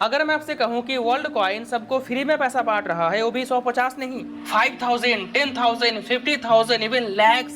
अगर मैं आपसे कहूं कि वर्ल्ड कॉइन सबको फ्री में पैसा बांट रहा है, वो भी 150 नहीं, 5000, 10,000, 50,000, इवन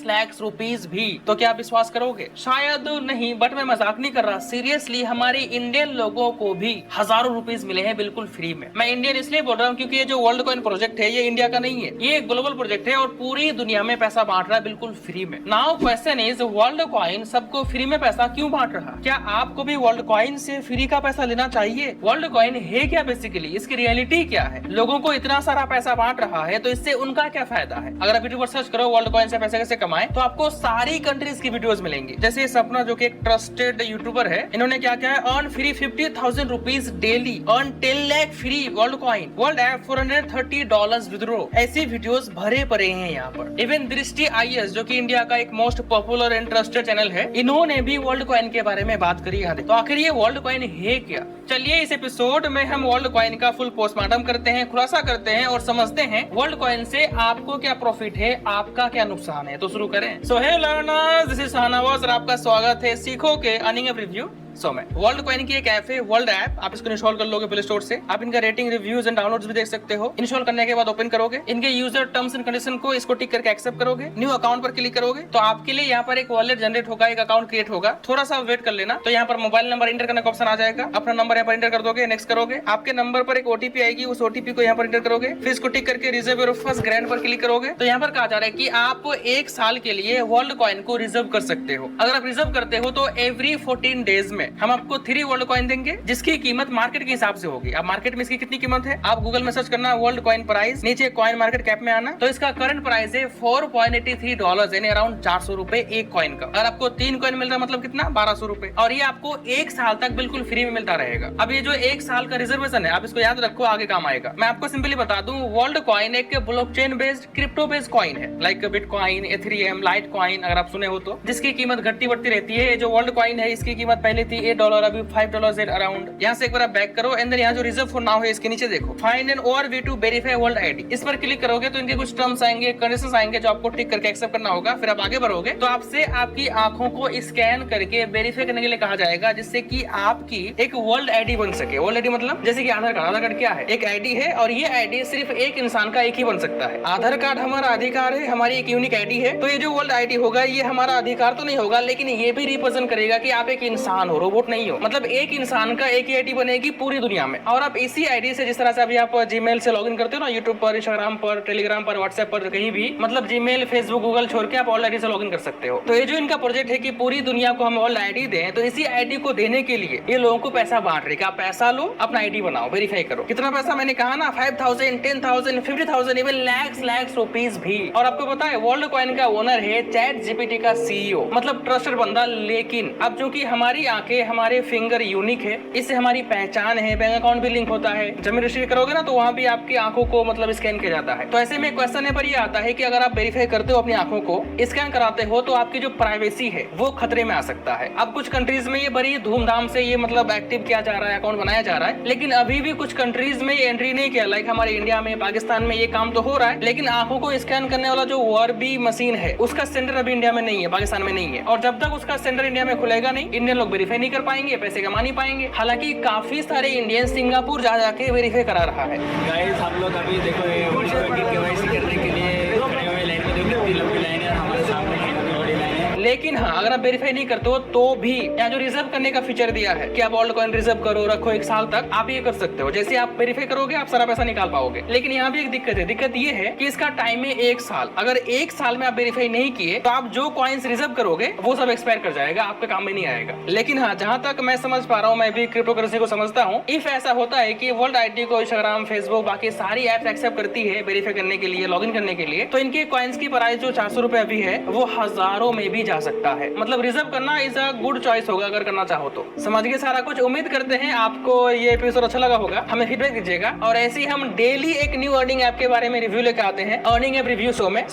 लैक्स रुपीस भी, तो क्या आप विश्वास करोगे? शायद नहीं, बट मैं मजाक नहीं कर रहा, सीरियसली हमारे इंडियन लोगों को भी हजारों रुपीस मिले हैं बिल्कुल फ्री में। मैं इंडियन इसलिए बोल रहा हूँ क्योंकि ये जो वर्ल्ड कॉइन प्रोजेक्ट है ये इंडिया का नहीं है, ये एक ग्लोबल प्रोजेक्ट है और पूरी दुनिया में पैसा बांट रहा है बिल्कुल फ्री में। Now question is, world coin सबको फ्री में पैसा क्यों बांट रहा? क्या आपको भी वर्ल्ड कॉइन से फ्री का पैसा लेना चाहिए? वर्ल्ड कॉइन है क्या बेसिकली, इसकी रियलिटी क्या है? लोगों को इतना सारा पैसा बांट रहा है तो इससे उनका क्या फायदा है? अगर आप यूट्यूब पर सर्च करो वर्ल्ड कॉइन से पैसे कैसे कमाएं, तो आपको सारी कंट्रीज की वीडियोस मिलेंगी। जैसे सपना जो कि एक ट्रस्टेड यूट्यूबर है, इन्होंने क्या क्या है, earn free 50,000 rupees daily, earn 10 lakh free world coin, world app $430 withdraw. ऐसी वीडियोस भरे पड़े हैं यहाँ पर। इवन दृष्टि IAS जो कि इंडिया का एक most popular and trusted channel है, इन्होंने भी वर्ल्ड कॉइन के बारे में बात करी है। तो आखिर ये वर्ल्ड कॉइन है क्या? चलिए इस एपिसोड में हम वर्ल्ड कॉइन का फुल पोस्टमार्टम करते हैं, खुलासा करते हैं और समझते हैं वर्ल्ड कॉइन से आपको क्या प्रॉफिट है, आपका क्या नुकसान है। तो शुरू करें। So hey learners, this is Shahnawaz और आपका स्वागत है सीखो के अर्निंग एप रिव्यू में। वर्ल्ड कॉइन की एक ऐप है, वर्ल्ड ऐप। आप इसको इंस्टॉल कर लोगे प्ले स्टोर से। आप इनका रेटिंग, रिव्यूज एंड डाउनलोड्स भी देख सकते हो। इंस्टॉल करने के बाद ओपन करोगे, इनके यूजर टर्म्स एंड कंडीशन को इसको टिक करके एक्सेप्ट करोगे, न्यू अकाउंट पर क्लिक करोगे तो आपके लिए यहाँ पर एक वॉलेट जनरेट होगा, एक अकाउंट क्रिएट होगा। थोड़ा सा वेट कर लेना। तो यहाँ पर मोबाइल नंबर इंटर करने का ऑप्शन आ जाएगा। अपना नंबर यहाँ पर इंटर कर दोगे, नेक्स्ट करोगे। आपके नंबर पर एक OTP आएगी, उस OTP को यहाँ पर इंटर करोगे। फिर इसको टिक करके रिजर्व योर फर्स्ट ग्रैंड पर क्लिक करोगे। तो यहाँ पर कहा जा रहा है कि आप 1 साल के लिए वर्ल्ड कॉइन को रिजर्व कर सकते हो। अगर आप रिजर्व करते हो तो एवरी 14 डेज में हम आपको 3 वर्ल्ड कॉइन देंगे, जिसकी कीमत मार्केट के हिसाब से होगी। अब मार्केट में इसकी कितनी कीमत है, आप गूगल में सर्च करना वर्ल्ड कॉइन प्राइस, नीचे कॉइन मार्केट कैप में आना, तो इसका करंट प्राइस है $4.83, यानी अराउंड 400 रुपए एक कॉइन का। अगर आपको 3 कॉइन मिल रहा है मतलब कितना, 1200 रुपए, और ये आपको 1 साल तक बिल्कुल फ्री में मिलता रहेगा। अब ये जो 1 साल का रिजर्वेशन है, आप इसको याद रखो, आगे काम आएगा। मैं आपको सिंपली बता दूं, वर्ल्ड कॉइन एक blockchain based, crypto based coin है, like Bitcoin, Ethereum, Litecoin अगर आप सुने हो तो, जिसकी कीमत घटती बढ़ती रहती है। जो वर्ल्ड कॉइन है इसकी कीमत पहले थी $8, अभी $5 अराउंड। यहाँ से एक बार बैक करो, एंड यहाँ जो रिजर्व फॉर नाउ है इसके नीचे देखो, फाइंड एन और way to verify World ID. इस पर क्लिक करोगे तो इनके कुछ टर्म्स आएंगे, कंडीशंस आएंगे, जो आपको टिक करके एक्सेप्ट करना होगा। फिर आप आगे बढ़ोगे तो आपसे आपकी आंखों को स्कैन करके वेरीफाई करने के लिए कहा जाएगा, जिससे कि आपकी एक वर्ल्ड आईडी बन सके। वर्ल्ड आईडी मतलब जैसे कि आधार कार्ड। आधार कार्ड क्या है, एक आईडी है, और ये आईडी सिर्फ एक इंसान का एक ही बन सकता है। आधार कार्ड हमारा अधिकार है, हमारी एक यूनिक आईडी है। तो ये जो वर्ल्ड आईडी होगा ये हमारा अधिकार तो नहीं होगा, लेकिन ये भी रिप्रेजेंट करेगा कि आप एक इंसान हो, रोबोट नहीं हो। मतलब एक इंसान का एक ही आईडी बनेगी पूरी दुनिया में। और आप इसी आईडी से, जिस तरह से अभी आप जीमेल से लॉगिन करते हो ना, यूट्यूब पर, इंस्टाग्राम पर, टेलीग्राम पर, व्हाट्सएप पर, कहीं भी, मतलब जीमेल, फेसबुक, गूगल छोड़ के आप वर्ल्ड आईडी से लॉगिन कर सकते हो। तो ये जो इनका प्रोजेक्ट है कि पूरी दुनिया को हम वर्ल्ड आईडी दें, तो इसी आईडी को देने के लिए ये लोगों को पैसा बांट रहे। आप पैसा लो, अपना आईडी बनाओ, वेरीफाई करो। कितना पैसा मैंने कहा ना, 5,000, 10,000, 50,000, इवन लैक्स रुपीस भी। और आपको पता है वर्ल्ड कॉइन का ओनर है ChatGPT का CEO, मतलब ट्रस्टेड बंदा। लेकिन अब जो कि हमारी आंखें, हमारे फिंगर यूनिक है, इससे हमारी पहचान है, बैंक अकाउंट भी लिंक होता है। जब में रजिस्टर करोगे ना तो वहाँ भी आपकी आंखों को मतलब स्कैन किया जाता है। तो ऐसे में क्वेश्चन है पर ये आता है कि अगर आप वेरीफाई करते हो, अपनी आंखों को स्कैन कराते हो, तो आपकी जो प्राइवेसी है वो खतरे में आ सकता है। अब कुछ कंट्रीज में ये बड़ी धूमधाम से ये मतलब एक्टिव किया जा रहा है, अकाउंट बनाया जा रहा है, लेकिन अभी भी कुछ कंट्रीज में ये एंट्री नहीं किया। लाइक हमारे इंडिया में, पाकिस्तान में ये काम तो हो रहा है, लेकिन आंखों को स्कैन करने वाला जो वर्बी मशीन है उसका सेंटर अभी इंडिया में नहीं है, पाकिस्तान में नहीं है। और जब तक उसका सेंटर इंडिया में खुलेगा नहीं, इंडियन लोग वेरीफाई नहीं कर पाएंगे, पैसे कमा नहीं पाएंगे। हालांकि काफी सारे इंडियन सिंगापुर जा जाके वेरीफाई करा रहा है। गाइस हम लोग अभी देखो KYC करने के लिए खड़े हुए लाइन में, देखो कितनी लंबी लाइन है, हमारे सामने है बड़ी लाइन है। लेकिन हाँ, अगर आप वेरीफाई नहीं करते हो तो भी यहाँ जो रिजर्व करने का फीचर दिया है कि आप वर्ल्ड कॉइन रिजर्व करो, रखो 1 साल तक, आप ये कर सकते हो। जैसे आप वेरीफाई करोगे आप सारा पैसा निकाल पाओगे। लेकिन यहाँ भी एक दिक्कत है। दिक्कत ये है कि इसका टाइम है 1 साल। अगर 1 साल में आप वेरीफाई नहीं किए तो आप जो कॉइन्स रिजर्व करोगे वो सब एक्सपायर कर जाएगा, आपके काम में नहीं आएगा। लेकिन हाँ, जहां तक मैं समझ पा रहा हूँ, मैं भी क्रिप्टो करेंसी को समझता हूँ, इफ ऐसा होता है कि वर्ल्ड आईडी को इंस्टाग्राम, फेसबुक, बाकी सारी एप्स एक्सेप्ट करती है वेरीफाई करने के लिए, लॉगिन करने के लिए, तो इनके कॉइन्स की प्राइस जो 400 रुपए अभी है वो हजारों में भी जा सकता है। मतलब रिजर्व करना इज अ गुड चॉइस होगा अगर करना चाहो तो। समझ गए सारा कुछ। उम्मीद करते हैं आपको ये एपिसोड अच्छा लगा होगा, हमें फीडबैक दीजिएगा। और ऐसे ही हम डेली एक न्यू अर्निंग ऐप के बारे में रिव्यू लेकर आते हैं अर्निंग ऐप रिव्यू शो में।